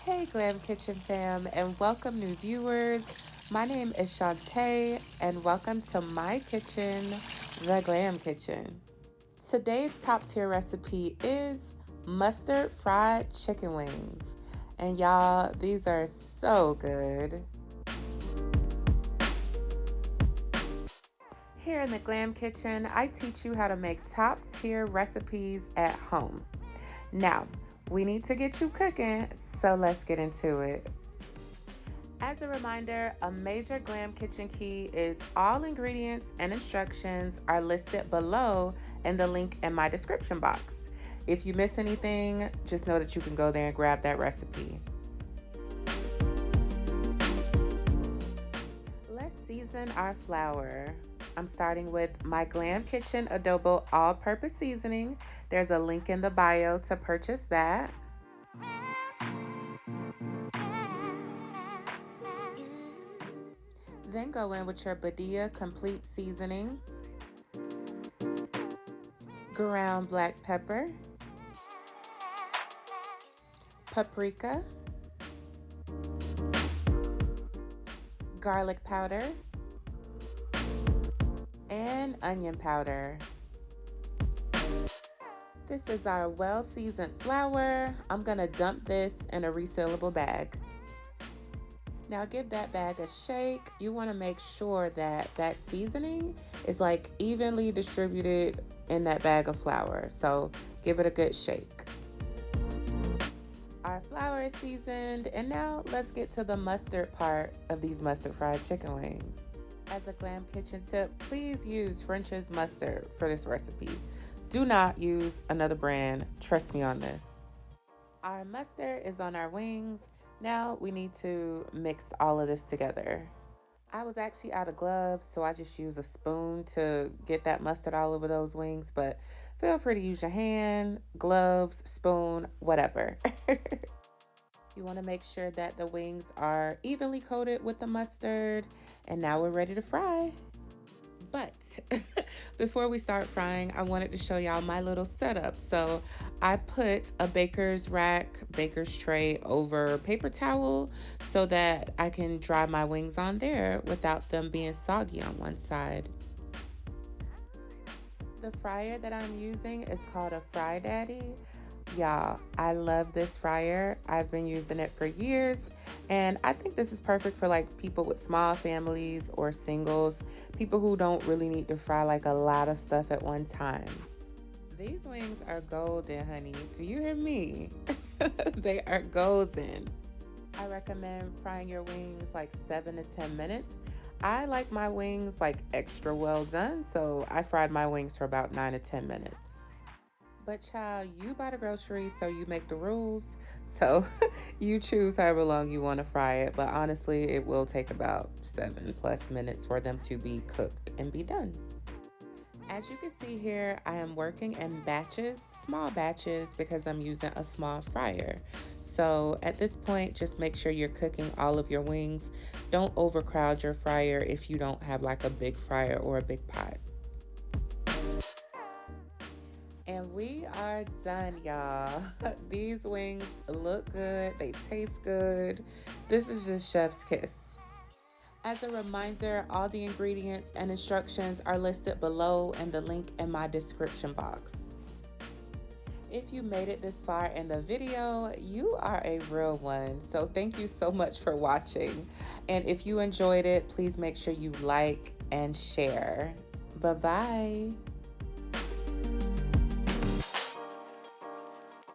Hey Glam Kitchen fam, and welcome new viewers. My name is Shantae and welcome to my kitchen, the Glam Kitchen. Today's top tier recipe is mustard fried chicken wings. And y'all, these are so good. Here in the Glam Kitchen, I teach you how to make top tier recipes at home. Now, we need to get you cooking, so let's get into it. As a reminder, a major Glam Kitchen key is all ingredients and instructions are listed below in the link in my description box. If you miss anything, just know that you can go there and grab that recipe. Let's season our flour. I'm starting with my Glam Kitchen Adobo all-purpose seasoning. There's a link in the bio to purchase that. Then go in with your Badia complete seasoning, ground black pepper, paprika, garlic powder, and onion powder. This is our well-seasoned flour. I'm gonna dump this in a resealable bag. Now give that bag a shake. You wanna make sure that that seasoning is like evenly distributed in that bag of flour. So give it a good shake. Our flour is seasoned, and now let's get to the mustard part of these mustard fried chicken wings. As a Glam Kitchen tip, please use French's mustard for this recipe. Do not use another brand, trust me on this. Our mustard is on our wings. Now we need to mix all of this together. I was actually out of gloves, so I just used a spoon to get that mustard all over those wings, but feel free to use your hand, gloves, spoon, whatever. You want to make sure that the wings are evenly coated with the mustard, and now we're ready to fry. But before we start frying, I wanted to show y'all my little setup. So I put a baker's tray over paper towel so that I can dry my wings on there without them being soggy on one side. The fryer that I'm using is called a Fry Daddy. Y'all, I love this fryer. I've been using it for years, and I think this is perfect for like people with small families or singles, people who don't really need to fry like a lot of stuff at one time. These wings are golden, honey. Do you hear me? They are golden. I recommend frying your wings like 7 to 10 minutes. I like my wings like extra well done, so I fried my wings for about 9 to 10 minutes. But child, you buy the groceries, so you make the rules. So you choose however long you want to fry it. But honestly, it will take about 7+ minutes for them to be cooked and be done. As you can see here, I am working in batches, small batches, because I'm using a small fryer. So at this point, just make sure you're cooking all of your wings. Don't overcrowd your fryer if you don't have like a big fryer or a big pot. And we are done, y'all. These wings look good. They taste good. This is just chef's kiss. As a reminder, all the ingredients and instructions are listed below in the link in my description box. If you made it this far in the video, you are a real one. So thank you so much for watching. And if you enjoyed it, please make sure you like and share. Bye-bye.